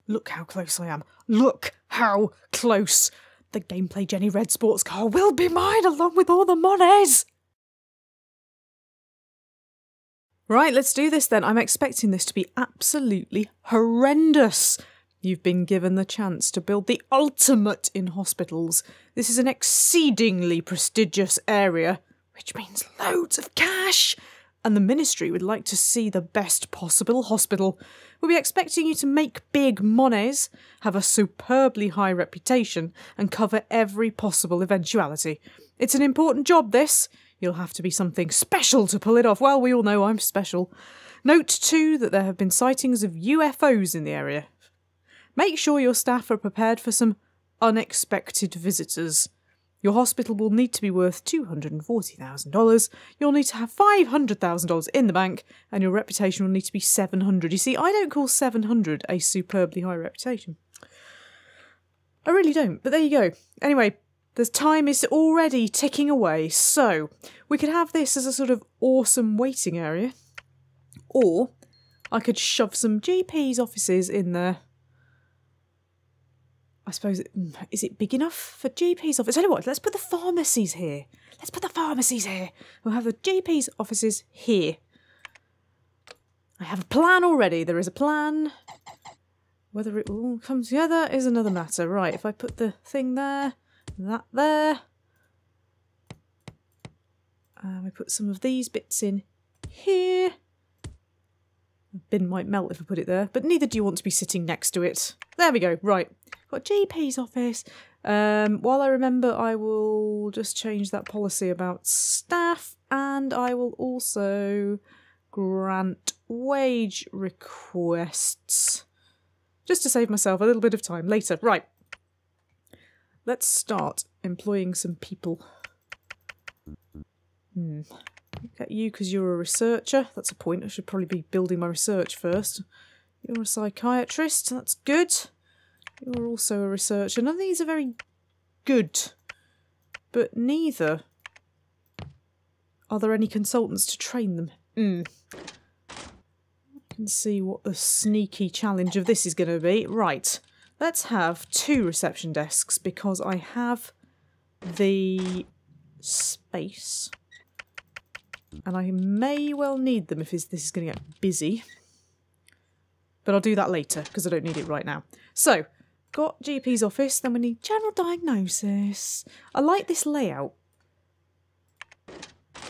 Look how close I am. Look how close. The gameplay Jenny Red sports car will be mine along with all the monies. Right, let's do this then. I'm expecting this to be absolutely horrendous. You've been given the chance to build the ultimate in hospitals. This is an exceedingly prestigious area, which means loads of cash. And the ministry would like to see the best possible hospital. We'll be expecting you to make big monies, have a superbly high reputation, and cover every possible eventuality. It's an important job, this. You'll have to be something special to pull it off. Well, we all know I'm special. Note too that there have been sightings of UFOs in the area. Make sure your staff are prepared for some unexpected visitors. Your hospital will need to be worth $240,000. You'll need to have $500,000 in the bank, and your reputation will need to be 700. You see, I don't call 700 a superbly high reputation. I really don't, but there you go. Anyway, the time is already ticking away, so we could have this as a sort of awesome waiting area, or I could shove some GP's offices in there. I suppose, is it big enough for GP's office? Tell you what, let's put the pharmacies here. Let's put the pharmacies here. We'll have the GP's offices here. I have a plan already. There is a plan. Whether it will all come together is another matter. Right, if I put the thing there, that there. And we put some of these bits in here. The bin might melt if I put it there, but neither do you want to be sitting next to it. There we go, right. Got GP's office. While I remember, I will just change that policy about staff, and I will also grant wage requests. Just to save myself a little bit of time later. Right. Let's start employing some people. Look at you because you're a researcher. That's a point. I should probably be building my research first. You're a psychiatrist. That's good. You're also a researcher. None of these are very good. But neither are there any consultants to train them. I can see what the sneaky challenge of this is going to be. Right. Let's have 2 reception desks because I have the space. And I may well need them if this is going to get busy. But I'll do that later because I don't need it right now. So, got GP's office, then we need general diagnosis. I like this layout.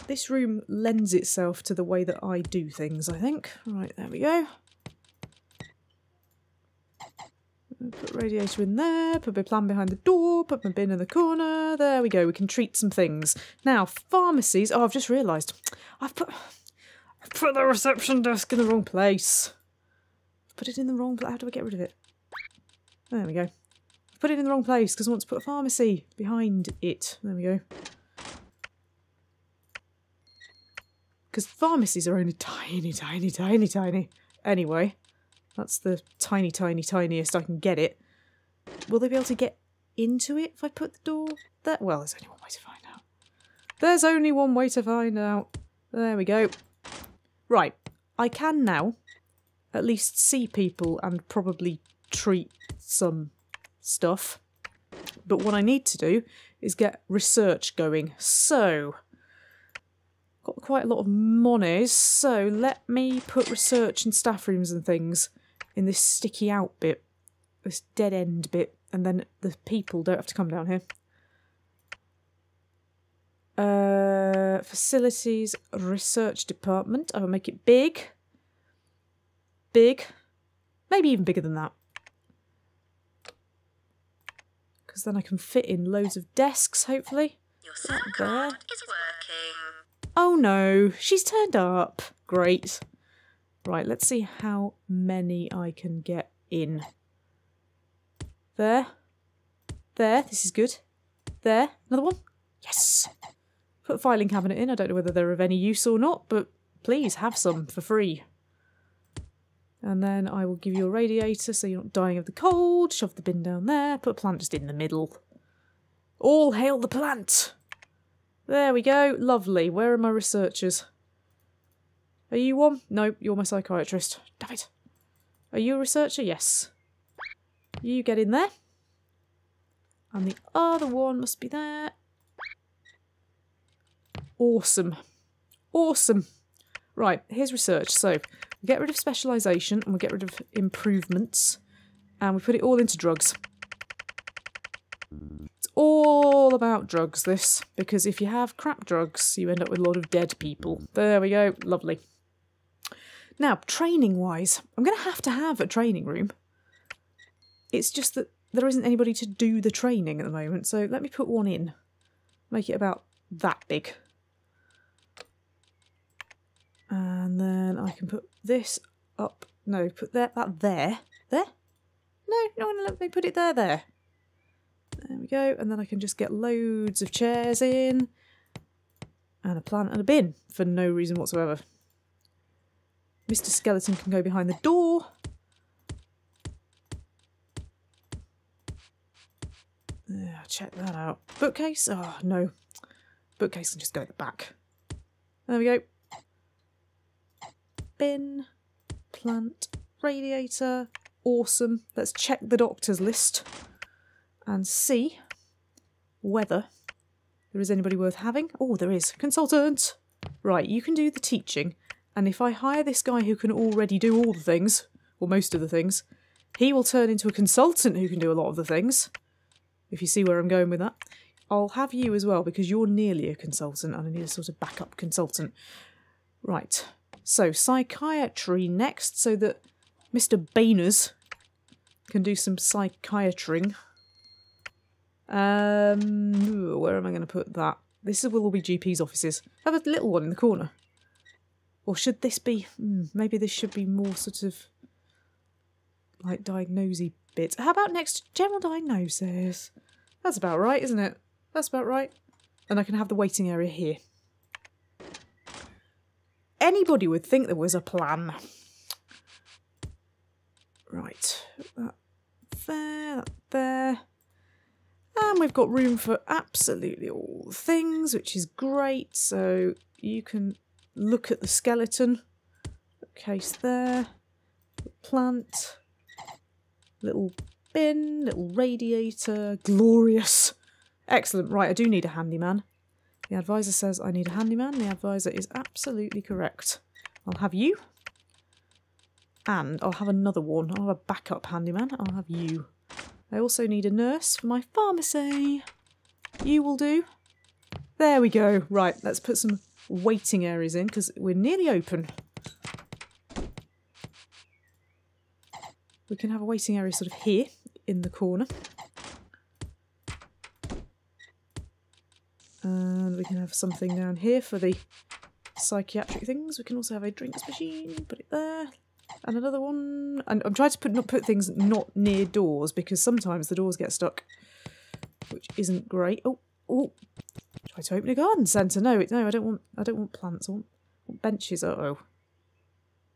This room lends itself to the way that I do things, I think. Right, there we go. Put radiator in there, put my plan behind the door, put my bin in the corner. There we go, we can treat some things. Now, pharmacies. Oh, I've just realised. I've put the reception desk in the wrong place. I've put it in the wrong place. How do I get rid of it? There we go. I've put it in the wrong place because I want to put a pharmacy behind it. There we go. Because pharmacies are only tiny, tiny, tiny, tiny. Anyway. That's the tiny, tiny, tiniest I can get it. Will they be able to get into it if I put the door there? Well, there's only one way to find out. There's only one way to find out. There we go. Right. I can now at least see people and probably treat some stuff. But what I need to do is get research going. So, got quite a lot of monies. So, let me put research and staff rooms and things in this sticky out bit, this dead end bit, and then the people don't have to come down here. Facilities research department. I will make it big. Big. Maybe even bigger than that. Because then I can fit in loads of desks, hopefully. Your cell card is working. Oh no, she's turned up. Great. Right, let's see how many I can get in. There. There, this is good. There, another one. Yes. Put a filing cabinet in. I don't know whether they're of any use or not, but please have some for free. And then I will give you a radiator so you're not dying of the cold. Shove the bin down there. Put a plant just in the middle. All hail the plant. There we go. Lovely. Where are my researchers? Are you one? No, you're my psychiatrist. Damn it. Are you a researcher? Yes. You get in there. And the other one must be there. Awesome. Awesome. Right, here's research. So, we get rid of specialisation and we get rid of improvements. And we put it all into drugs. It's all about drugs, this. Because if you have crap drugs, you end up with a lot of dead people. There we go. Lovely. Now, training-wise, I'm going to have a training room. It's just that there isn't anybody to do the training at the moment. So let me put one in. Make it about that big. And then I can put this up. No, put that there. There? No, no one let me put it there. There we go. And then I can just get loads of chairs in. And a plant and a bin for no reason whatsoever. Mr. Skeleton can go behind the door. Check that out. Bookcase? Oh, no. Bookcase can just go at the back. There we go. Bin. Plant. Radiator. Awesome. Let's check the doctor's list and see whether there is anybody worth having. Oh, there is. Consultant. Right, you can do the teaching. And if I hire this guy who can already do all the things, or most of the things, he will turn into a consultant who can do a lot of the things. If you see where I'm going with that. I'll have you as well because you're nearly a consultant and I need a sort of backup consultant. Right. So, psychiatry next so that Mr. Bainers can do some psychiatring. Where am I going to put that? This will all be GP's offices. I have a little one in the corner. Or should this be... maybe this should be more sort of... like diagnosy bits. How about next general diagnosis? That's about right, isn't it? That's about right. And I can have the waiting area here. Anybody would think there was a plan. Right. That there, that there. And we've got room for absolutely all the things, which is great. So you can look at the skeleton. Case there. Plant. Little bin, little radiator. Glorious. Excellent. Right, I do need a handyman. The advisor says I need a handyman. The advisor is absolutely correct. I'll have you. And I'll have another one. I'll have a backup handyman. I'll have you. I also need a nurse for my pharmacy. You will do. There we go. Right, let's put some waiting areas in because we're nearly open. We can have a waiting area sort of here in the corner. And we can have something down here for the psychiatric things. We can also have a drinks machine, put it there. And another one. And I'm trying to not put things not near doors because sometimes the doors get stuck, which isn't great. Oh! Try to open a garden centre. No, I don't want plants. I want benches. Oh,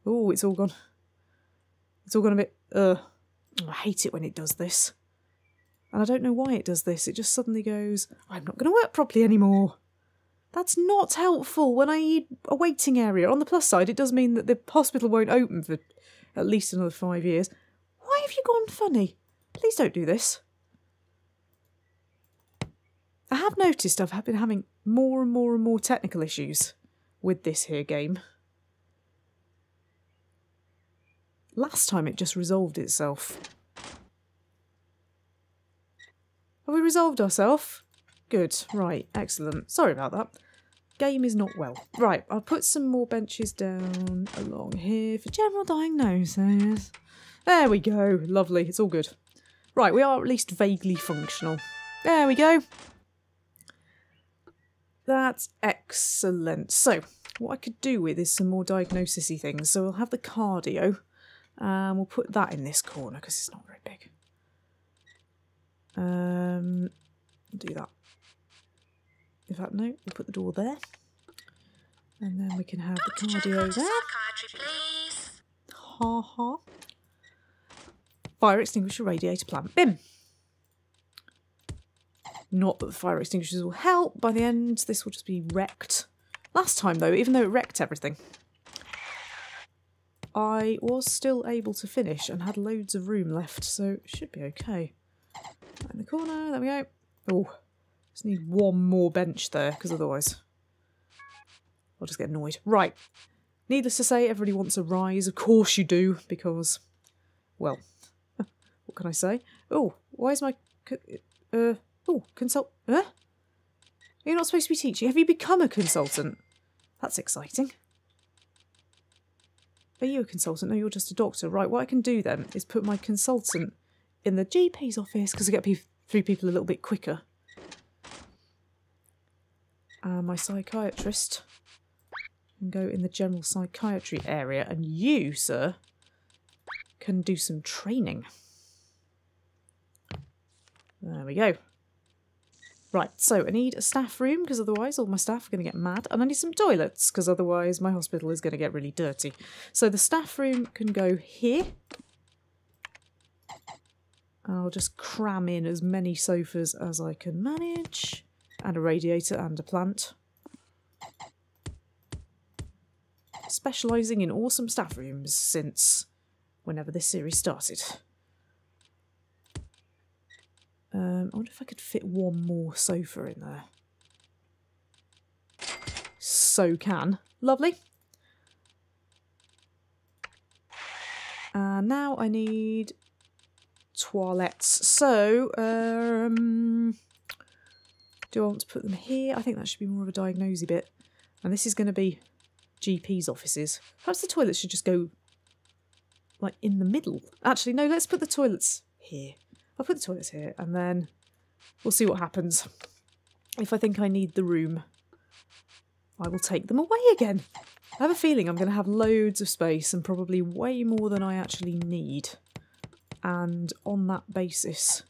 it's all gone. It's all gone a bit. I hate it when it does this. And I don't know why it does this. It just suddenly goes, I'm not going to work properly anymore. That's not helpful when I need a waiting area. On the plus side, it does mean that the hospital won't open for at least another 5 years. Why have you gone funny? Please don't do this. I have noticed I've been having more and more and more technical issues with this here game. Last time it just resolved itself. Have we resolved ourselves? Good. Right. Excellent. Sorry about that. Game is not well. Right. I'll put some more benches down along here for general diagnosis. There we go. Lovely. It's all good. Right. We are at least vaguely functional. There we go. That's excellent. So, what I could do with is some more diagnosis-y things. So we'll have the cardio. And we'll put that in this corner because it's not very big. Do that. In fact, no, we'll put the door there. And then we can have the cardio there. Ha ha. Fire extinguisher, radiator, plant, bin. Not that the fire extinguishers will help. By the end, this will just be wrecked. Last time, though, even though it wrecked everything, I was still able to finish and had loads of room left, so it should be okay. Right in the corner, there we go. Oh, just need one more bench there, because otherwise I'll just get annoyed. Right, needless to say, everybody wants a rise. Of course you do, because, well, what can I say? Oh, why is my... consult... Huh? You're not supposed to be teaching. Have you become a consultant? That's exciting. Are you a consultant? No, you're just a doctor. Right, what I can do then is put my consultant in the GP's office, because I get through people a little bit quicker. And my psychiatrist can go in the general psychiatry area, and you, sir, can do some training. There we go. Right, so I need a staff room, because otherwise all my staff are going to get mad. And I need some toilets, because otherwise my hospital is going to get really dirty. So the staff room can go here. I'll just cram in as many sofas as I can manage. And a radiator and a plant. Specialising in awesome staff rooms since whenever this series started. I wonder if I could fit one more sofa in there. So can. Lovely. And now I need toilettes. So, do I want to put them here? I think that should be more of a diagnosy bit. And this is going to be GP's offices. Perhaps the toilets should just go, like, in the middle. Actually, no, let's put the toilets here. I'll put the toilets here, and then we'll see what happens. If I think I need the room, I will take them away again. I have a feeling I'm going to have loads of space and probably way more than I actually need. And on that basis,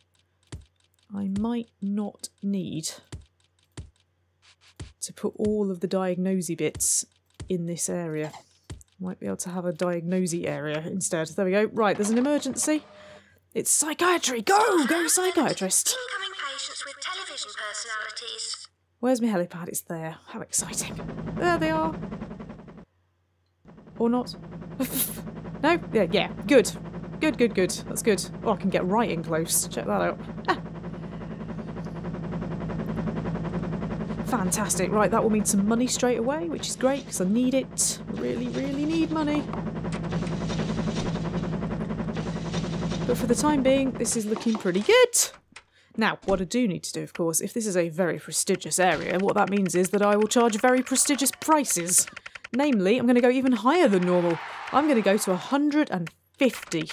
I might not need to put all of the diagnosy bits in this area. Might be able to have a diagnosy area instead. There we go. Right, there's an emergency. It's psychiatry! Go! Go, psychiatrist! Incoming patients with television personalities. Where's my helipad? It's there. How exciting. There they are. Or not. No? Yeah, good. Good. That's good. Oh, I can get right in close. Check that out. Ah. Fantastic. Right, that will mean some money straight away, which is great, because I need it. Really need money. But for the time being, this is looking pretty good. Now, what I do need to do, of course, if this is a very prestigious area, what that means is that I will charge very prestigious prices. Namely, I'm going to go even higher than normal. I'm going to go to 150.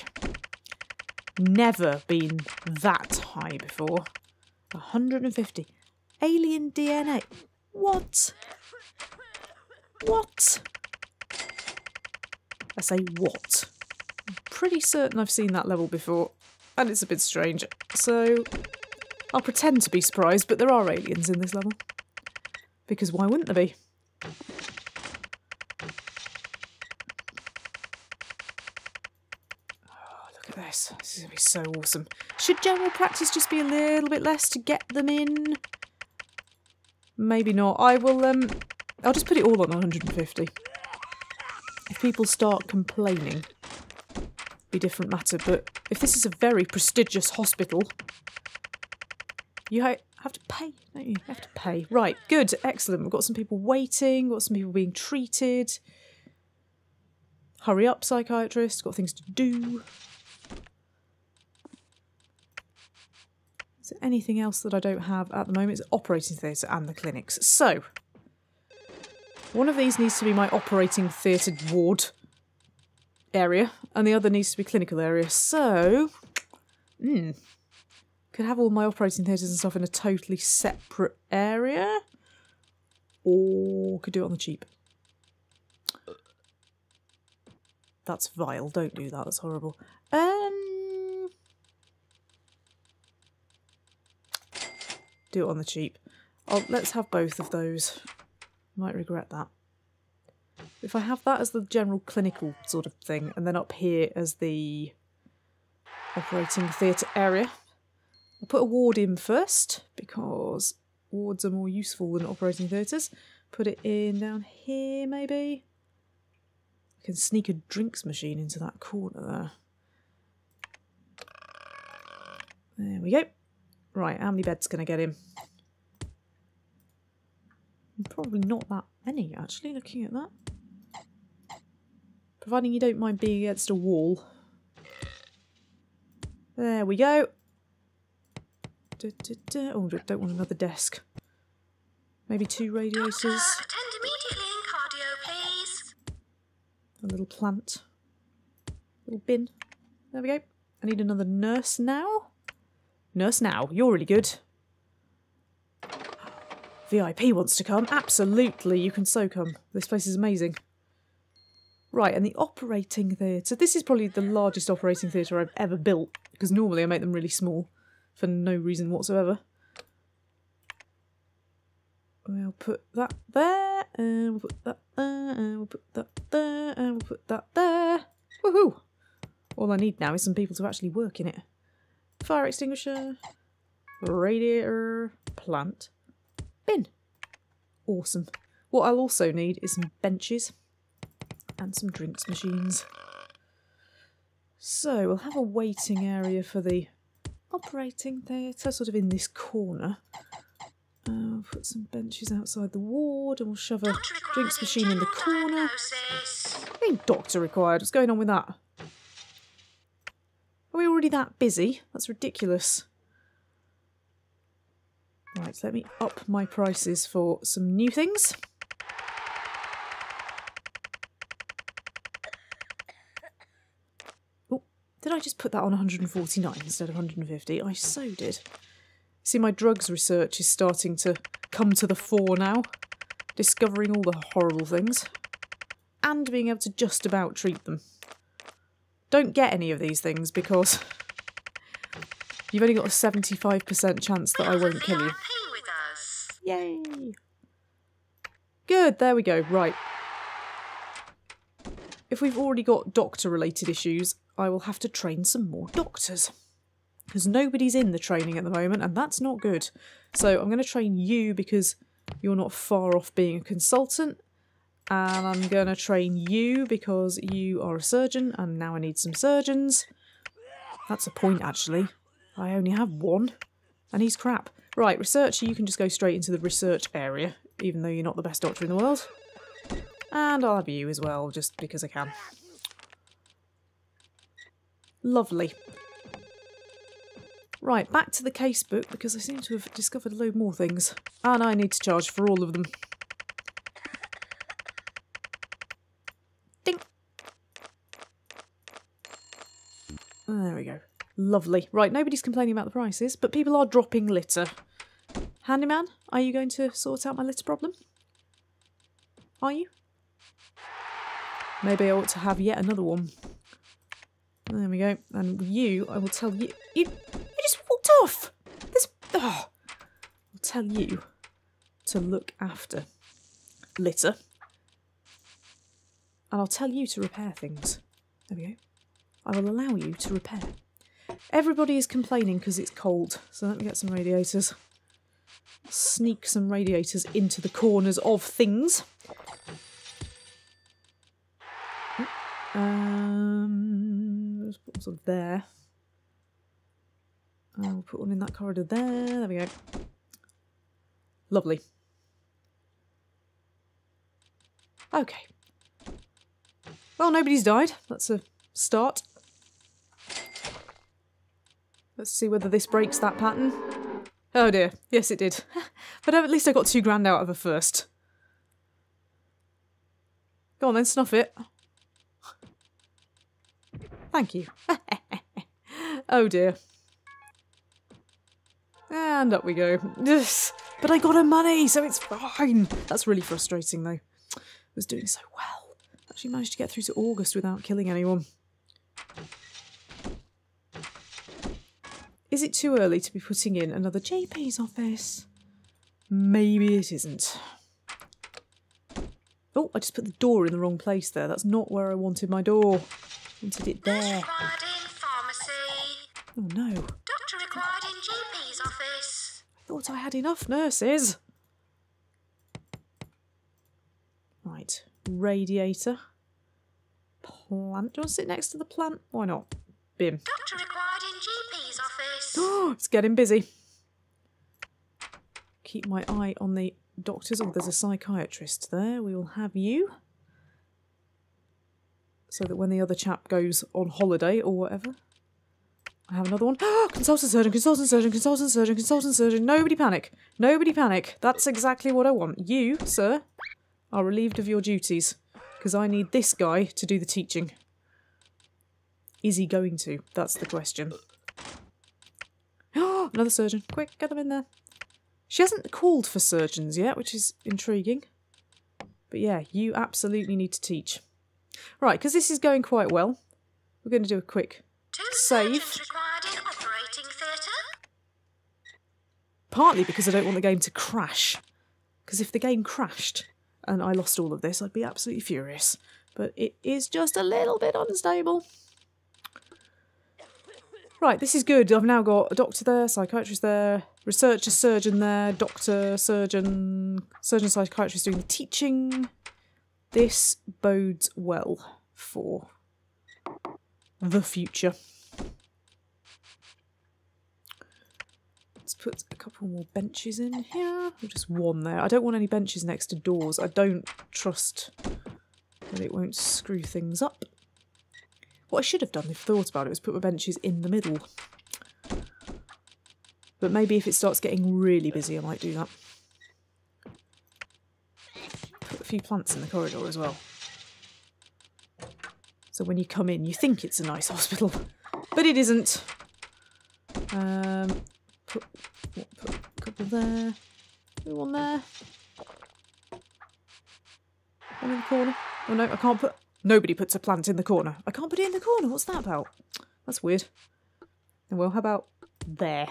Never been that high before. 150. Alien DNA. What? What? I say what? I'm pretty certain I've seen that level before, and it's a bit strange. So I'll pretend to be surprised, but there are aliens in this level. Because why wouldn't there be? Oh, look at this. This is going to be so awesome. Should general practice just be a little bit less to get them in? Maybe not. I will, I'll just put it all on 150. If people start complaining, be a different matter, but if this is a very prestigious hospital, you have to pay, don't you? You have to pay. Right, good, excellent. We've got some people waiting, got some people being treated. Hurry up, psychiatrist, got things to do. Is there anything else that I don't have at the moment? It's operating theatre and the clinics. So, one of these needs to be my operating theatre ward area, and the other needs to be clinical area. So, could have all my operating theatres and stuff in a totally separate area, or could do it on the cheap. That's vile. Don't do that. That's horrible. Do it on the cheap. Let's have both of those. Might regret that. If I have that as the general clinical sort of thing, and then up here as the operating theatre area, I'll put a ward in first, because wards are more useful than operating theatres. Put it in down here, maybe. can sneak a drinks machine into that corner there. There we go. Right, how many beds can I get him? Probably not that many, actually, looking at that. Providing you don't mind being against a wall. There we go. Oh, don't want another desk. Maybe 2 radiators. Doctor, attend immediately in cardio, please. A little plant. Little bin. There we go. I need another nurse now. Nurse now. You're really good. VIP wants to come. Absolutely, you can so come. This place is amazing. Right, and the operating theatre. This is probably the largest operating theatre I've ever built, because normally I make them really small for no reason whatsoever. We'll put that there, and we'll put that there, and we'll put that there, and we'll put that there. Woohoo! All I need now is some people to actually work in it. Fire extinguisher, radiator, plant, bin. Awesome. What I'll also need is some benches and some drinks machines. So we'll have a waiting area for the operating theatre, sort of in this corner. We'll put some benches outside the ward and we'll shove a drinks machine in the corner. Ain't doctor required. What's going on with that? Are we already that busy? That's ridiculous. Right, let me up my prices for some new things. Oh, did I just put that on 149 instead of 150? I so did. See, my drugs research is starting to come to the fore now. Discovering all the horrible things. And being able to just about treat them. Don't get any of these things because you've only got a 75% chance that I won't kill you. Yay! Good, there we go. Right. If we've already got doctor-related issues, I will have to train some more doctors. Because nobody's in the training at the moment, and that's not good. So I'm going to train you because you're not far off being a consultant. And I'm going to train you because you are a surgeon, and now I need some surgeons. That's a point, actually. I only have one, and he's crap. Right, researcher, you can just go straight into the research area, even though you're not the best doctor in the world. And I'll have you as well, just because I can. Lovely. Right, back to the casebook, because I seem to have discovered a load more things. And I need to charge for all of them. Ding! There we go. Lovely. Right, nobody's complaining about the prices, but people are dropping litter. Handyman, are you going to sort out my litter problem? Are you? Maybe I ought to have yet another one. There we go. And you, I will tell you... You just walked off! This... Oh. I'll tell you to look after litter. And I'll tell you to repair things. There we go. I will allow you to repair. Everybody is complaining because it's cold, so let me get some radiators. Sneak some radiators into the corners of things. Let's put one sort of there. I'll put one in that corridor there. There we go. Lovely. Okay. Well, nobody's died. That's a start. Let's see whether this breaks that pattern. Oh dear, yes it did. But at least I got £2 out of her first. Go on then, snuff it. Thank you. Oh dear. And up we go. But I got her money, so it's fine. That's really frustrating though. I was doing so well. Actually managed to get through to August without killing anyone. Is it too early to be putting in another JP's office? Maybe it isn't. Oh, I just put the door in the wrong place there. That's not where I wanted my door. I wanted it there. Required in pharmacy. Oh no. Doctor required in GP's office. I thought I had enough nurses. Right, radiator. plant. Do you want to sit next to the plant? Why not? Bim. Doctor required in GP's office. Oh, it's getting busy. Keep my eye on the doctors. Oh, there's a psychiatrist there. We will have you. So that when the other chap goes on holiday or whatever. I have another one. Consultant surgeon, consultant surgeon, consultant surgeon, consultant surgeon. Nobody panic. Nobody panic. That's exactly what I want. You, sir, are relieved of your duties. Because I need this guy to do the teaching. Is he going to? That's the question. Another surgeon. Quick, get them in there. She hasn't called for surgeons yet, which is intriguing. But yeah, you absolutely need to teach. Right, because this is going quite well. We're going to do a quick save. Required in operating theatre. Partly because I don't want the game to crash. Because if the game crashed and I lost all of this, I'd be absolutely furious. But it is just a little bit unstable. Right, this is good. I've now got a doctor there, psychiatrist there, researcher, surgeon there, doctor, surgeon, psychiatrist doing the teaching. This bodes well for the future. Let's put a couple more benches in here. Or just one there. I don't want any benches next to doors. I don't trust that it won't screw things up. What I should have done, if I thought about it, was put my benches in the middle. But maybe if it starts getting really busy, I might do that. Put a few plants in the corridor as well. So when you come in, you think it's a nice hospital. But it isn't. Put a couple there. One there. One in the corner. Oh no, I can't put... Nobody puts a plant in the corner. I can't put it in the corner. What's that about? That's weird. Well, how about there?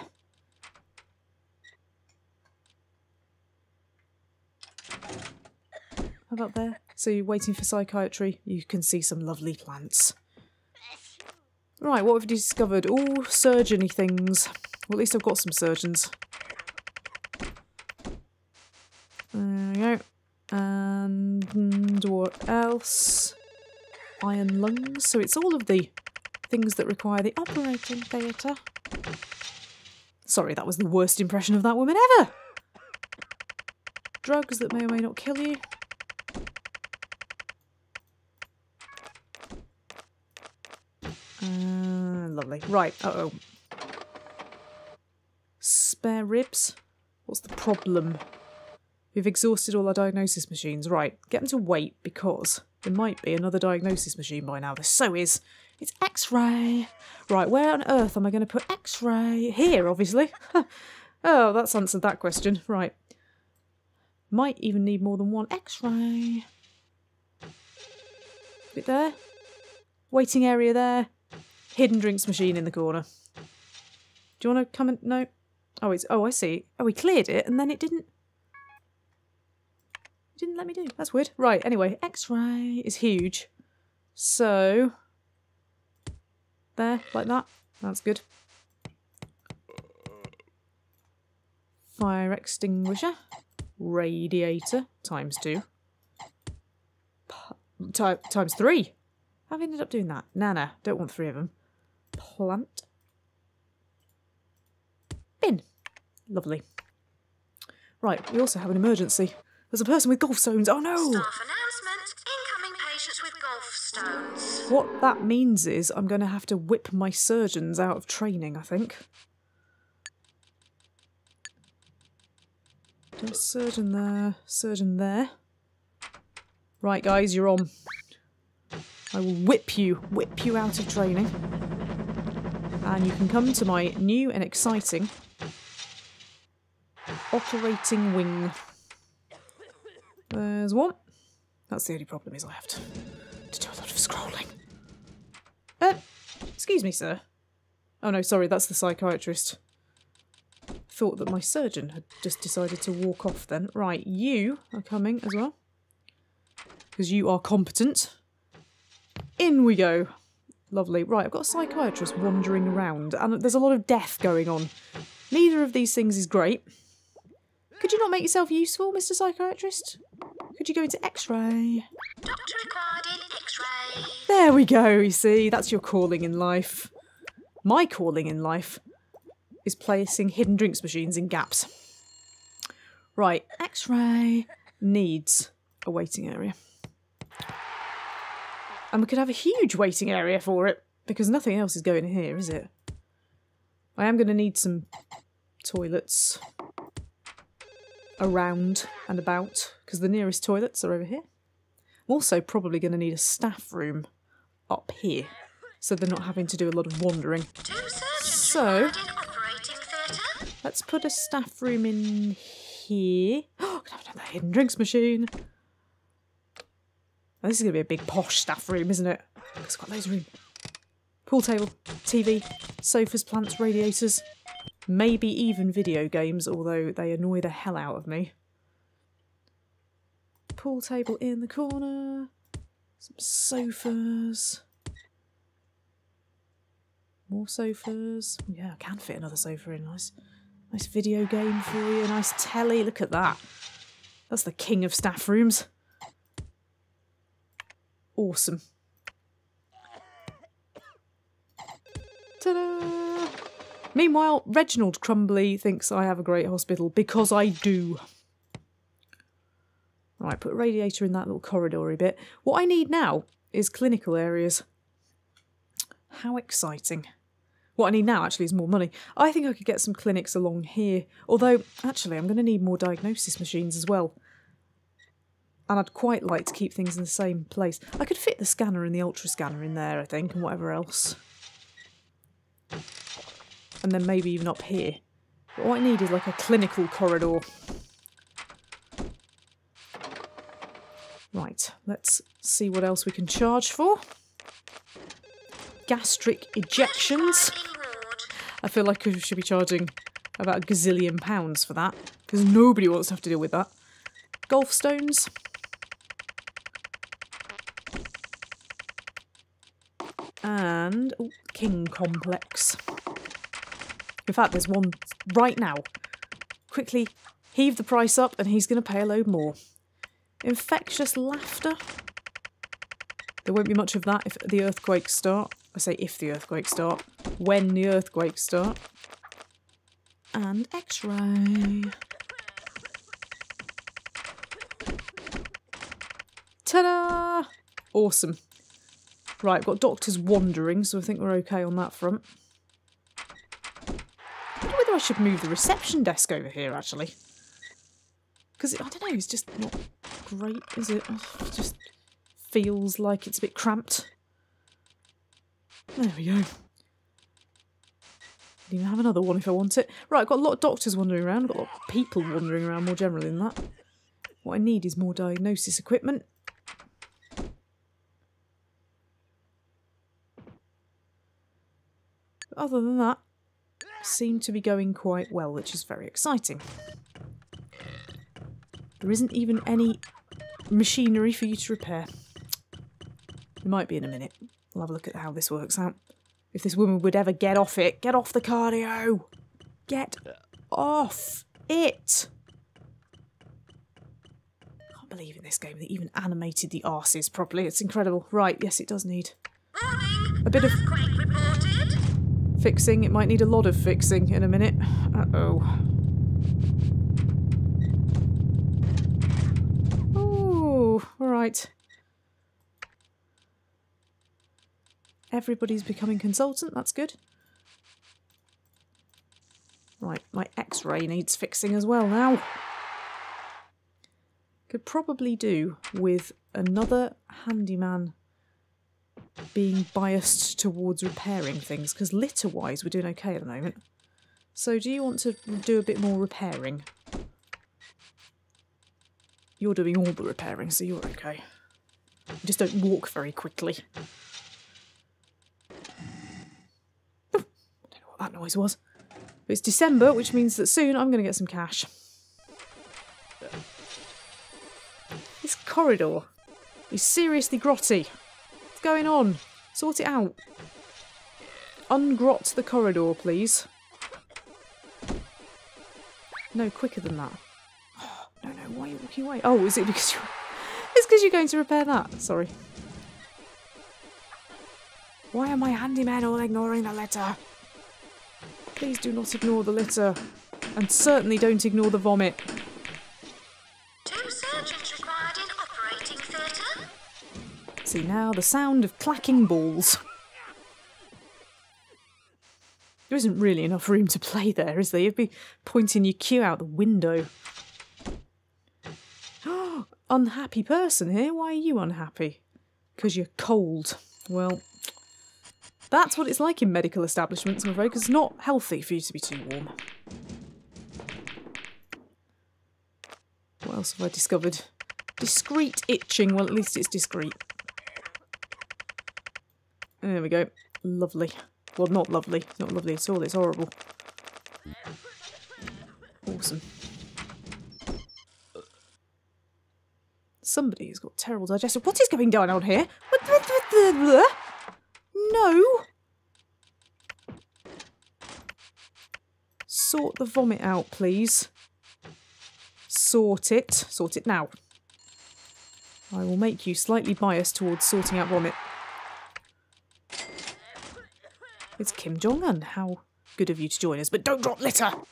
How about there? So you're waiting for psychiatry. You can see some lovely plants. Right, what have you discovered? All surgeon-y things. Well, at least I've got some surgeons. There we go. And what else? Iron lungs. So it's all of the things that require the operating theatre. Sorry, that was the worst impression of that woman ever. Drugs that may or may not kill you. Lovely. Right, uh-oh. Spare ribs? What's the problem? We've exhausted all our diagnosis machines. Right, get them to wait because there might be another diagnosis machine by now. There so is. It's X-ray. Right, where on earth am I going to put X-ray? Here, obviously. Oh, that's answered that question. Right. Might even need more than one X-ray. Bit there. Waiting area there. Hidden drinks machine in the corner. Do you want to come and... No. Oh, it's... Oh, I see. Oh, we cleared it and then it didn't... It didn't let me do. That's weird. Right, anyway. X-ray is huge. So... There, like that. That's good. Fire extinguisher. Radiator. ×2. ×3. I've ended up doing that. Nah, don't want 3 of them. Plant. Bin. Lovely. Right, we also have an emergency. There's a person with gallstones. Oh no! Staff announcement. Incoming patients with gallstones. What that means is I'm going to have to whip my surgeons out of training, I think. There's a surgeon there. Surgeon there. Right, guys, you're on. I will whip you out of training. And you can come to my new and exciting operating wing. There's one. That's the only problem, is I have to do a lot of scrolling. Excuse me, sir. Oh no, sorry, that's the psychiatrist. Thought that my surgeon had just decided to walk off then. Right, you are coming as well. Because you are competent. In we go. Lovely. Right, I've got a psychiatrist wandering around and there's a lot of death going on. Neither of these things is great. Could you not make yourself useful, Mr. Psychiatrist? Could you go into X-ray? Doctor required in X-ray X-ray. There we go, you see. That's your calling in life. My calling in life is placing hidden drinks machines in gaps. Right, X-ray needs a waiting area. And we could have a huge waiting area for it, because nothing else is going here, is it? I am going to need some toilets around and about, because the nearest toilets are over here. I'm also probably going to need a staff room up here, so they're not having to do a lot of wandering. So, let's put a staff room in here. Oh, can I have another hidden drinks machine? Oh, this is going to be a big posh staff room, isn't it? It's got loads of room. Pool table, TV, sofas, plants, radiators. Maybe even video games, although they annoy the hell out of me. Pool table in the corner. Some sofas. More sofas. Yeah, I can fit another sofa in. Nice video game for you. A nice telly. Look at that. That's the king of staff rooms. Awesome. Ta-da! Meanwhile, Reginald Crumbly thinks I have a great hospital, because I do. Right, put a radiator in that little corridory bit. What I need now is clinical areas. How exciting. What I need now, actually, is more money. I think I could get some clinics along here. Although, actually, I'm going to need more diagnosis machines as well. And I'd quite like to keep things in the same place. I could fit the scanner and the ultra scanner in there, I think, and whatever else. And then maybe even up here. But what I need is like a clinical corridor. Right, let's see what else we can charge for. Gastric ejections. I feel like we should be charging about a gazillion pounds for that, because nobody wants to have to deal with that. Golf stones. And King Complex. In fact, there's one right now. Quickly heave the price up and he's going to pay a load more. Infectious laughter. There won't be much of that if the earthquakes start. I say if the earthquakes start. When the earthquakes start. And X-ray. Ta-da! Awesome. Right, I've got doctors wandering, so I think we're okay on that front. I wonder whether I should move the reception desk over here, actually. Because, I don't know, it's just not great, is it? It just feels like it's a bit cramped. There we go. I can even have another one if I want it. Right, I've got a lot of doctors wandering around. I've got a lot of people wandering around more generally than that. What I need is more diagnosis equipment. Other than that, seem to be going quite well, which is very exciting. There isn't even any machinery for you to repair. There might be in a minute. We'll have a look at how this works out. If this woman would ever get off it. Get off the cardio! Get off it! I can't believe in this game they even animated the arses properly. It's incredible. Right, yes, it does need a bit of fixing. It might need a lot of fixing in a minute. Uh-oh. Oh, alright. Everybody's becoming consultant, that's good. Right, my X-ray needs fixing as well now. Could probably do with another handyman being biased towards repairing things, because litter-wise we're doing okay at the moment. So do you want to do a bit more repairing? You're doing all the repairing, so you're okay. You just don't walk very quickly. Oh, I don't know what that noise was. But it's December, which means that soon I'm going to get some cash. This corridor is seriously grotty. What's going on? Sort it out. Ungrot the corridor, please. No, quicker than that. Oh, no, why are you walking away? Oh, is it because you're... It's because you're going to repair that. Sorry. Why are my handymen all ignoring the litter? Please do not ignore the litter. And certainly don't ignore the vomit. 2 surgeons required in operating theatre. See now, the sound of clacking balls. There isn't really enough room to play there, is there? You'd be pointing your cue out the window. Unhappy person here? Why are you unhappy? Because you're cold. Well, that's what it's like in medical establishments, I'm afraid, because it's not healthy for you to be too warm. What else have I discovered? Discreet itching. Well, at least it's discreet. There we go. Lovely. Well, not lovely. It's not lovely at all. It's horrible. Awesome. Somebody has got terrible digestion. What is going on here? No. Sort the vomit out, please. Sort it. Sort it now. I will make you slightly biased towards sorting out vomit. It's Kim Jong-un. How good of you to join us, but don't drop litter! Doctor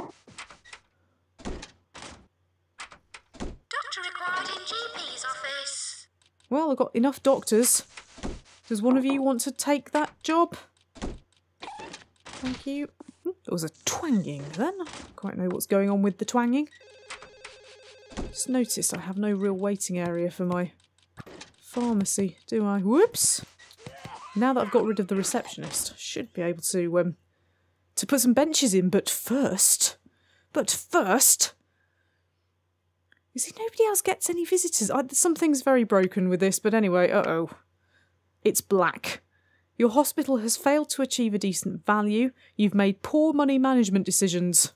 required in GP's office. Well, I've got enough doctors. Does one of you want to take that job? Thank you. There was a twanging then. I don't quite know what's going on with the twanging. Just noticed I have no real waiting area for my pharmacy, do I? Whoops! Now that I've got rid of the receptionist, I should be able to put some benches in, but first... You see, nobody else gets any visitors. Something's very broken with this, but anyway, uh-oh. It's black. Your hospital has failed to achieve a decent value. You've made poor money management decisions.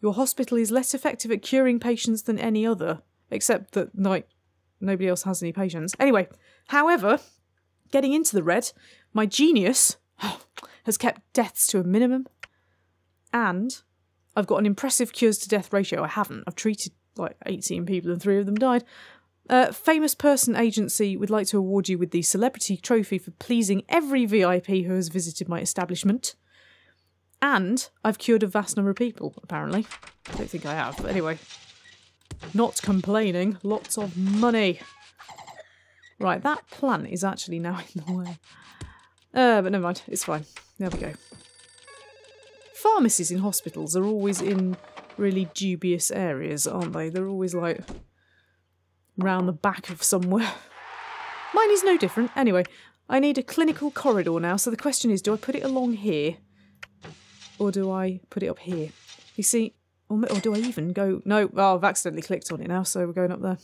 Your hospital is less effective at curing patients than any other, except that, like, nobody else has any patients. Anyway, however, getting into the red, my genius has kept deaths to a minimum, and I've got an impressive cures to death ratio. I haven't. I've treated like 18 people and 3 of them died. Famous Person Agency would like to award you with the Celebrity Trophy for pleasing every VIP who has visited my establishment. And I've cured a vast number of people, apparently. I don't think I have, but anyway. Not complaining. Lots of money. Right, that plant is actually now in the way. But never mind, it's fine. There we go. Pharmacies in hospitals are always in really dubious areas, aren't they? They're always like round the back of somewhere. Mine is no different. Anyway, I need a clinical corridor now, so the question is, do I put it along here? Or do I put it up here? You see, or do I even go... No, oh, I've accidentally clicked on it now, so we're going up there.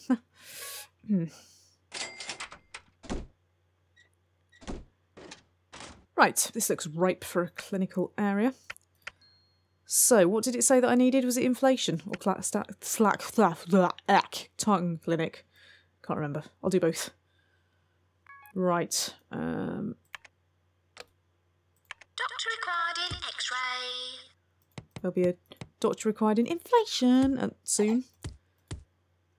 Right, this looks ripe for a clinical area. So, what did it say that I needed? Was it inflation? Or tongue clinic? Can't remember. I'll do both. Right. Doctor required in X-ray. There'll be a doctor required in inflation soon.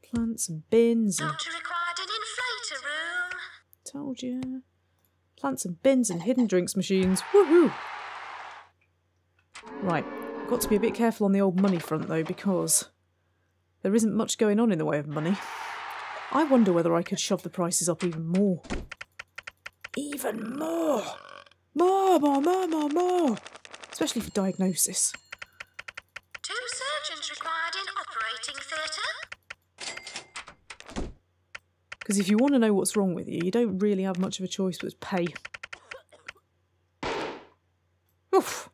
Plants and bins. And... Doctor required in inflator room. Told you. Plants and bins and hidden drinks machines. Woohoo! Right. Got to be a bit careful on the old money front though, because there isn't much going on in the way of money. I wonder whether I could shove the prices up even more. Even more! More! Especially for diagnosis. 2 surgeons required in operating theatre. Because if you want to know what's wrong with you, you don't really have much of a choice but to pay. Oof!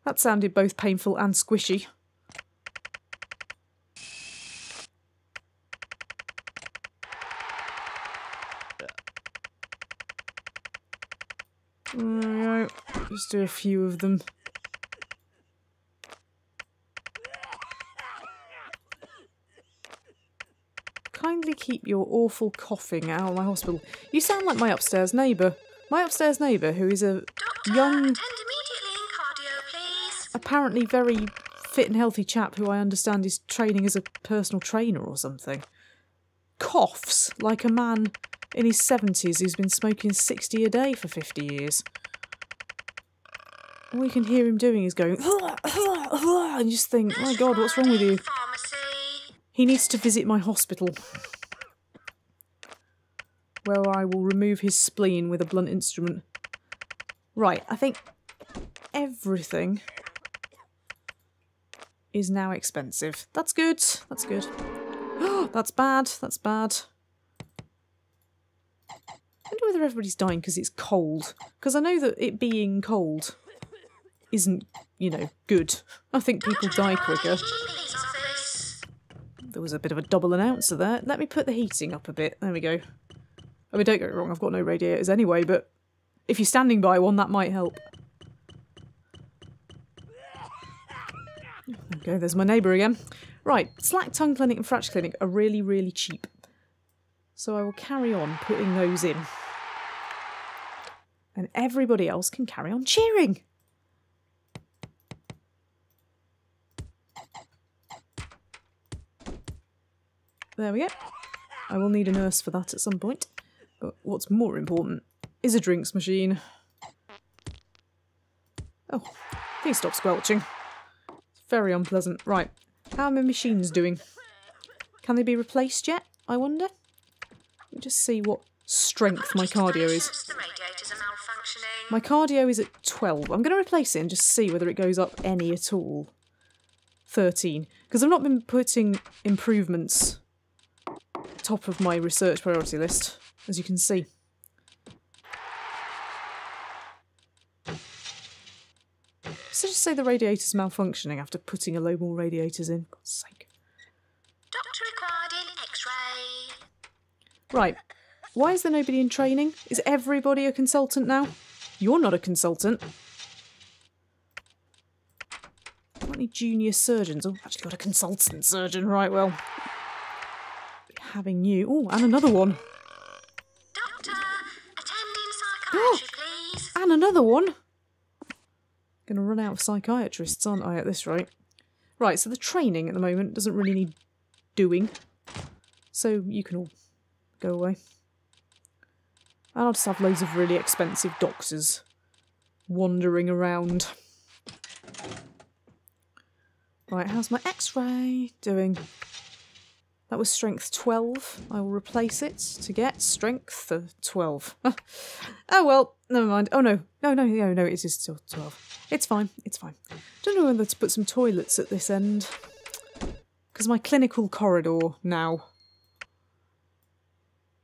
That sounded both painful and squishy. Alright, just do a few of them. Kindly keep your awful coughing out of my hospital. You sound like my upstairs neighbour. My upstairs neighbour, who is a young... apparently very fit and healthy chap who I understand is training as a personal trainer or something. Coughs like a man in his 70s who's been smoking 60 a day for 50 years. All you can hear him doing is going, and you just think, my God, what's wrong with you? Pharmacy. He needs to visit my hospital, where I will remove his spleen with a blunt instrument. Right, I think everything is now expensive. That's good, that's good. That's bad, that's bad. I wonder whether everybody's dying because it's cold. Because I know that it being cold isn't, you know, good. I think people die quicker. Police office. There was a bit of a double announcer there. Let me put the heating up a bit. There we go. I mean, don't get me wrong, I've got no radiators anyway, but if you're standing by one, that might help. Okay, there's my neighbour again. Right, slack tongue clinic and fracture clinic are really, really cheap. So I will carry on putting those in. And everybody else can carry on cheering. There we go. I will need a nurse for that at some point. But what's more important is a drinks machine. Oh, please stop squelching. It's very unpleasant. Right, how are my machines doing? Can they be replaced yet, I wonder? Let me just see what strength my cardio is. The radiators are malfunctioning. My cardio is at 12. I'm going to replace it and just see whether it goes up any at all. 13. Because I've not been putting improvements top of my research priority list, as you can see. So just say the radiator's malfunctioning after putting a load more radiators in. God's sake. Doctor required in X-ray. Right. Why is there nobody in training? Is everybody a consultant now? You're not a consultant. Got any junior surgeons? Oh, I've actually got a consultant surgeon. Right, well. Having you. Oh, and another one. Doctor, attending psychiatry, please. And another one. Gonna run out of psychiatrists, aren't I, at this rate? Right, so the training at the moment doesn't really need doing. So you can all go away. And I'll just have loads of really expensive doctors wandering around. Right, how's my X-ray doing? That was strength 12. I will replace it to get strength 12. Oh well, never mind. Oh no, no, it is still 12. It's fine, it's fine. Don't know whether to put some toilets at this end. Because my clinical corridor now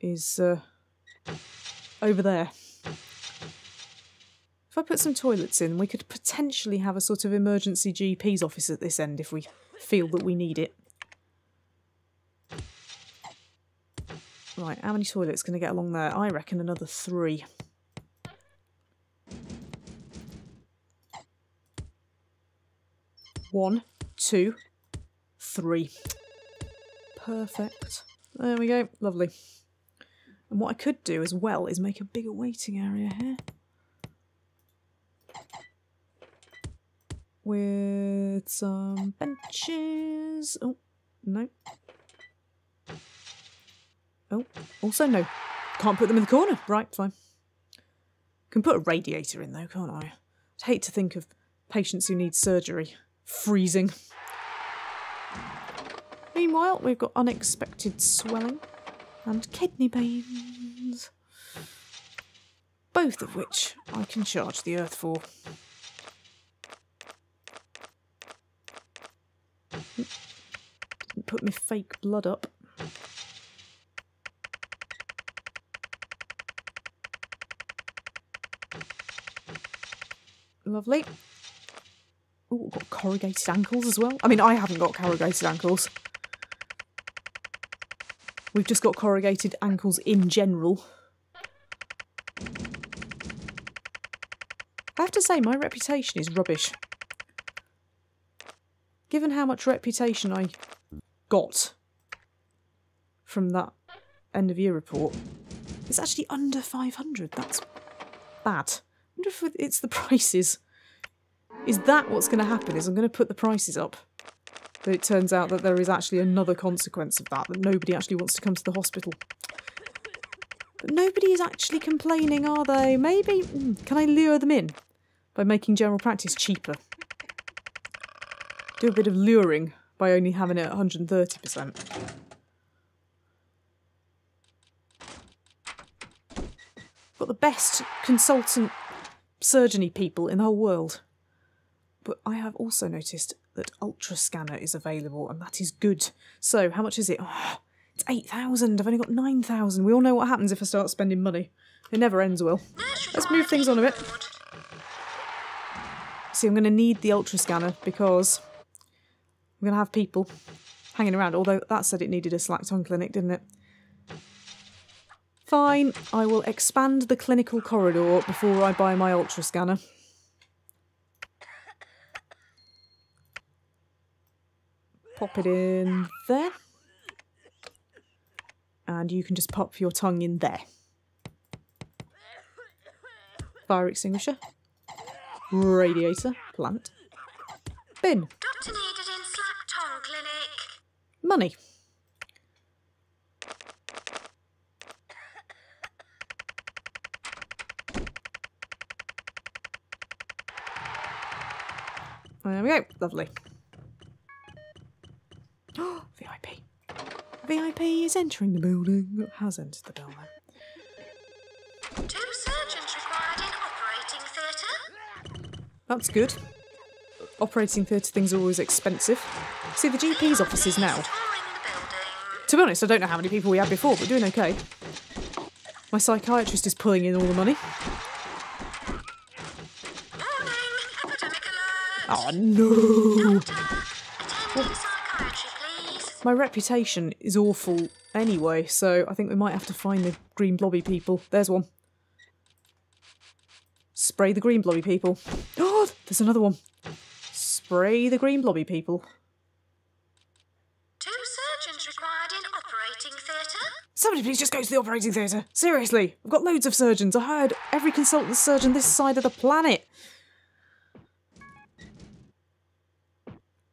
is over there. If I put some toilets in, we could potentially have a sort of emergency GP's office at this end if we feel that we need it. Right, how many toilets can I get along there? I reckon another 3. One, 2, 3. Perfect. There we go. Lovely. And what I could do as well is make a bigger waiting area here. With some benches. Oh, no. Oh, also no. Can't put them in the corner. Right, fine. Can put a radiator in though, can't I? I'd hate to think of patients who need surgery freezing. Meanwhile, we've got unexpected swelling and kidney pains. Both of which I can charge the earth for. Didn't put my fake blood up. Lovely. Oh, got corrugated ankles as well. I mean, I haven't got corrugated ankles. We've just got corrugated ankles in general. I have to say, my reputation is rubbish. Given how much reputation I got from that end of year report, it's actually under 500. That's bad. I wonder if it's the prices. Is that what's going to happen? Is I'm going to put the prices up. But it turns out that there is actually another consequence of that, that nobody actually wants to come to the hospital. But nobody is actually complaining, are they? Maybe... can I lure them in by making general practice cheaper? Do a bit of luring by only having it at 130%. Got the best consultant surgery people in the whole world. But I have also noticed that Ultra Scanner is available, and that is good. So, how much is it? Oh, it's 8,000. I've only got 9,000. We all know what happens if I start spending money. It never ends well. Let's move things on a bit. See, I'm going to need the Ultra Scanner because I'm going to have people hanging around, although that said it needed a slack tongue clinic, didn't it? Fine, I will expand the clinical corridor before I buy my Ultra Scanner. Pop it in there. And you can just pop your tongue in there. Fire extinguisher. Radiator. Plant. Bin. Doctor needed in slack tongue clinic. Money. There we go. Lovely. VIP. VIP is entering the building. Has entered the building. 2 surgeons required in operating theatre. That's good. Operating theatre things are always expensive. See, the GP's offices now. Touring the building. To be honest, I don't know how many people we had before, but doing okay. My psychiatrist is pulling in all the money. Morning, epidemic alert. Oh no! Doctor, attend to psychiatry, please. My reputation is awful anyway, so I think we might have to find the green blobby people. There's one. Spray the green blobby people. Oh, there's another one. Spray the green blobby people. 2 surgeons required in operating theatre. Somebody please just go to the operating theatre. Seriously, I've got loads of surgeons. I hired every consultant surgeon this side of the planet.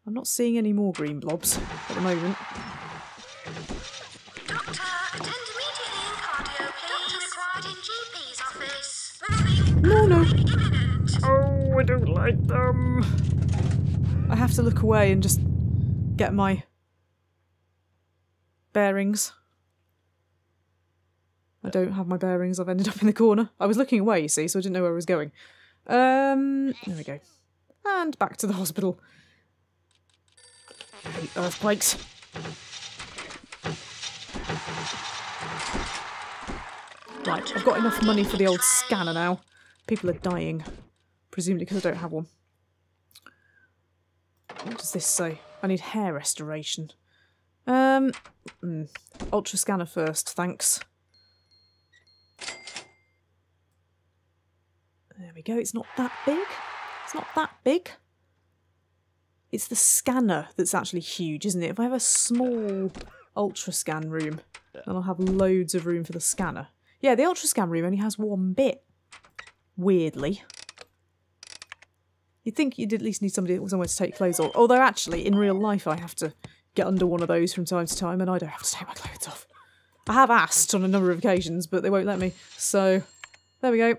I'm not seeing any more green blobs at the moment. Doctor, attend immediately in cardio, please. Doctor required in GP's office. Warning, No, no. imminent. Oh, I don't like them. I have to look away and just get my bearings. I don't have my bearings. I've ended up in the corner. I was looking away, you see, so I didn't know where I was going. There we go. And back to the hospital. I hate earthquakes. Right, I've got enough money for the old scanner now. People are dying. Presumably because I don't have one. What does this say? I need hair restoration. Ultra scanner first, thanks. There we go, it's not that big. It's not that big. It's the scanner that's actually huge, isn't it? If I have a small ultra scan room, then I'll have loads of room for the scanner. Yeah, the ultra scan room only has one bit. Weirdly. You'd think you'd at least need somewhere to take clothes off. Although actually, in real life, I have to get under one of those from time to time, and I don't have to take my clothes off. I have asked on a number of occasions, but they won't let me. So, there we go.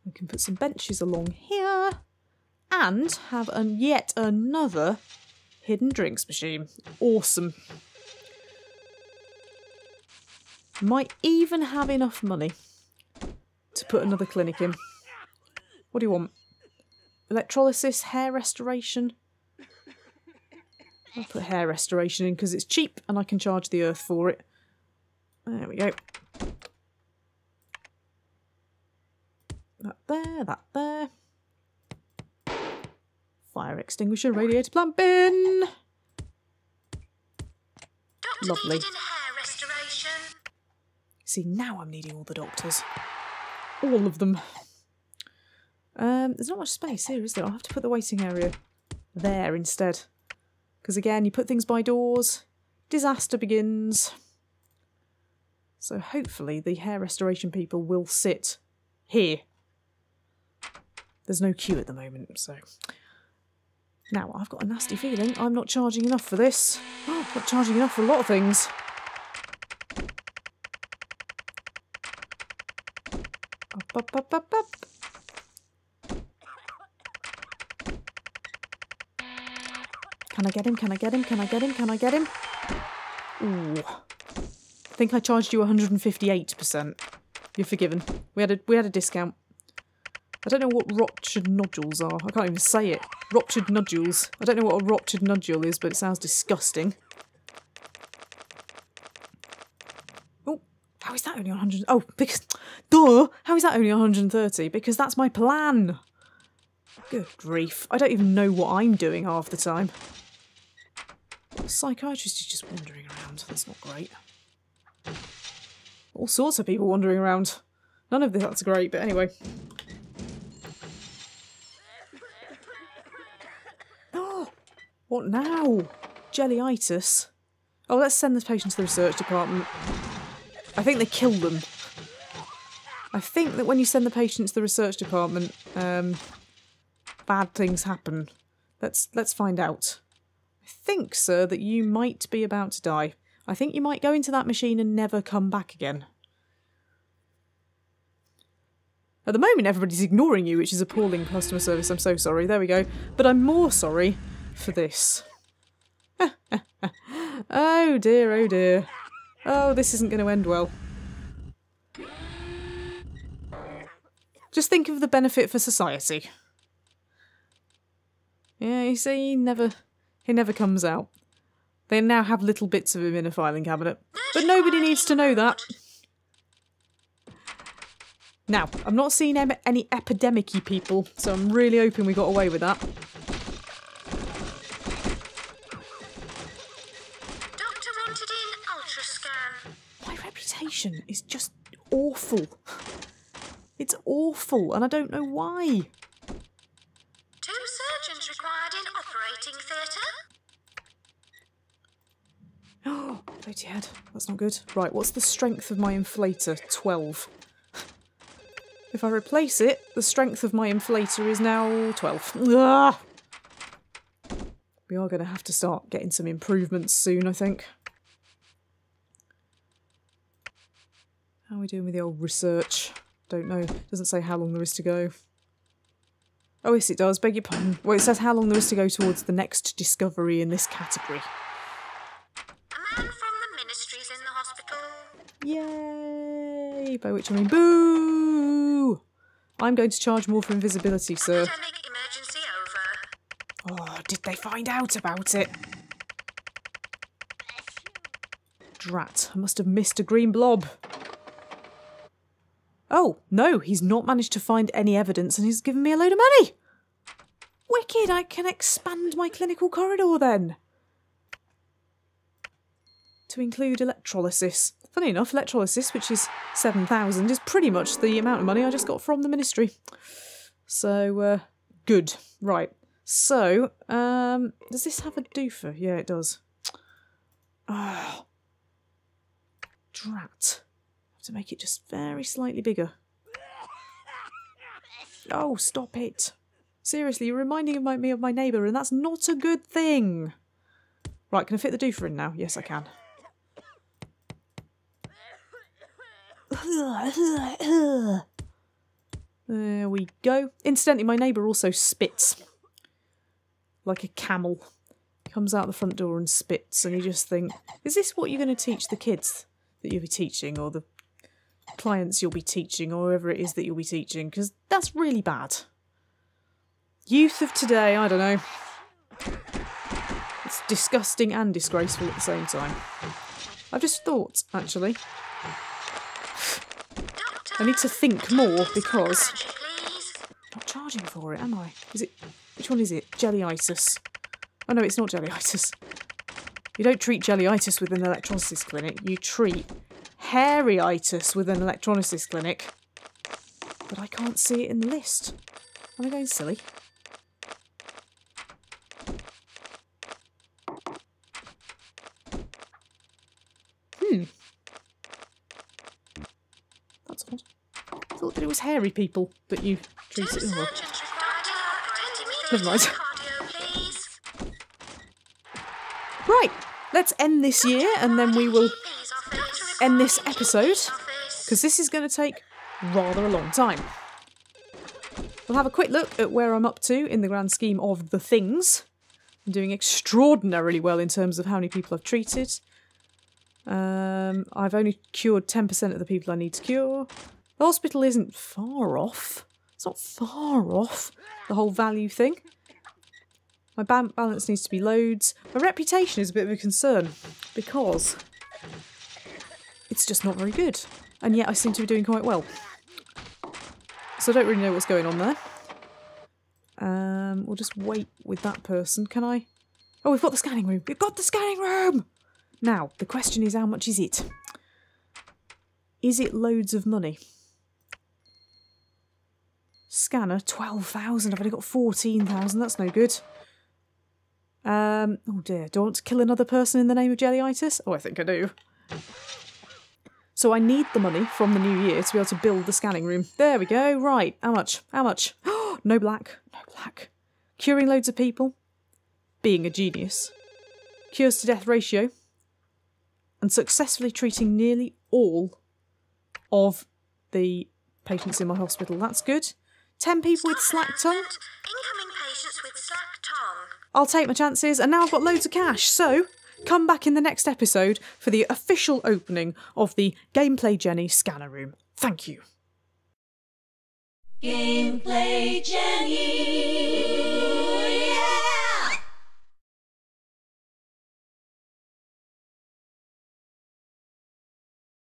We can put some benches along here and have yet another hidden drinks machine. Awesome. Might even have enough money to put another clinic in. What do you want? Electrolysis, hair restoration. I'll put hair restoration in because it's cheap and I can charge the earth for it. There we go. That there, that there. Fire extinguisher, radiator plant bin. Doctor Lovely. needed in hair restoration. See, now I'm needing all the doctors. All of them. There's not much space here, is there? I'll have to put the waiting area there instead. Because again, you put things by doors, disaster begins. So hopefully the hair restoration people will sit here. There's no queue at the moment, so... Now, I've got a nasty feeling I'm not charging enough for this. Not charging enough for a lot of things. Up. Can I get him? Can I get him? Can I get him? Can I get him? Ooh. I think I charged you 158%. You're forgiven. We had a discount. I don't know what ruptured nodules are. I can't even say it. Ruptured nodules. I don't know what a ruptured nodule is, but it sounds disgusting. Oh, how is that only 100? Oh, because... Duh! How is that only 130? Because that's my plan. Good grief. I don't even know what I'm doing half the time. The psychiatrist is just wandering around. That's not great. All sorts of people wandering around. None of that's great, but anyway. Oh, what now? Jellyitis. Oh, let's send this patient to the research department. I think they kill them. I think that when you send the patient to the research department, bad things happen. Let's find out. I think, sir, that you might be about to die. I think you might go into that machine and never come back again. At the moment, everybody's ignoring you, which is appalling customer service. I'm so sorry. There we go. But I'm more sorry for this. Oh dear, oh dear. Oh, this isn't going to end well. Just think of the benefit for society. Yeah, you see, he never comes out. They now have little bits of him in a filing cabinet. But nobody needs to know that. Now, I'm not seeing any epidemic-y people, so I'm really hoping we got away with that. Doctor wanted in ultrascan. My reputation is just awful. It's awful, and I don't know why. 2 surgeons required in operating theatre. Oh, bloody head. That's not good. Right, what's the strength of my inflator? 12. If I replace it, the strength of my inflator is now 12. Ugh! We are going to have to start getting some improvements soon, I think. How are we doing with the old research? Don't know. Doesn't say how long there is to go. Oh, yes, it does. Beg your pardon. Well, it says how long there is to go towards the next discovery in this category. A man from the ministry's in the hospital. Yay! By which I mean boo! I'm going to charge more for invisibility, sir. Epidemic emergency over. Oh, did they find out about it? Drat, I must have missed a green blob. Oh, no, he's not managed to find any evidence and he's given me a load of money! Wicked, I can expand my clinical corridor then. To include electrolysis. Funny enough, electrolysis, which is 7,000, is pretty much the amount of money I just got from the ministry. So, good. Right. So, does this have a doofer? Yeah, it does. Oh. Drat. I have to make it just very slightly bigger. Oh, stop it. Seriously, you're reminding me of my neighbour, and that's not a good thing. Right, can I fit the doofer in now? Yes, I can. There we go. Incidentally, my neighbour also spits. Like a camel. Comes out the front door and spits, and you just think, is this what you're going to teach the kids that you'll be teaching, or the clients you'll be teaching, or whoever it is that you'll be teaching? Because that's really bad. Youth of today, I don't know. It's disgusting and disgraceful at the same time. I've just thought, actually, I need to think more because I'm not charging for it, am I? Is it? Which one is it? Jellyitis. Oh no, it's not jellyitis. You don't treat jellyitis with an electrolysis clinic. You treat hairyitis with an electrolysis clinic. But I can't see it in the list. Am I going silly? That's odd. I thought that it was hairy people that you treated. Oh, well. Never mind. Cardio, please. Right, let's end this year and then we will end this episode, because this is going to take rather a long time. We'll have a quick look at where I'm up to in the grand scheme of the things. I'm doing extraordinarily well in terms of how many people I've treated. I've only cured 10% of the people I need to cure. The hospital isn't far off. It's not far off, the whole value thing. My bank balance needs to be loads. My reputation is a bit of a concern because it's just not very good. And yet I seem to be doing quite well. So I don't really know what's going on there. We'll just wait with that person. Can I? Oh, we've got the scanning room. We've got the scanning room! Now, the question is, how much is it? Is it loads of money? Scanner, 12,000. I've only got 14,000. That's no good. Oh dear. Do I want to kill another person in the name of jellyitis? Oh, I think I do. So I need the money from the new year to be able to build the scanning room. There we go. Right. How much? How much? No black. No black. Curing loads of people. Being a genius. Cures to death ratio. And successfully treating nearly all of the patients in my hospital. That's good. 10 people with slack tongue. Incoming patients with slack tongue. I'll take my chances, and now I've got loads of cash, so come back in the next episode for the official opening of the Gameplay Jenny scanner room. Thank you. Gameplay Jenny.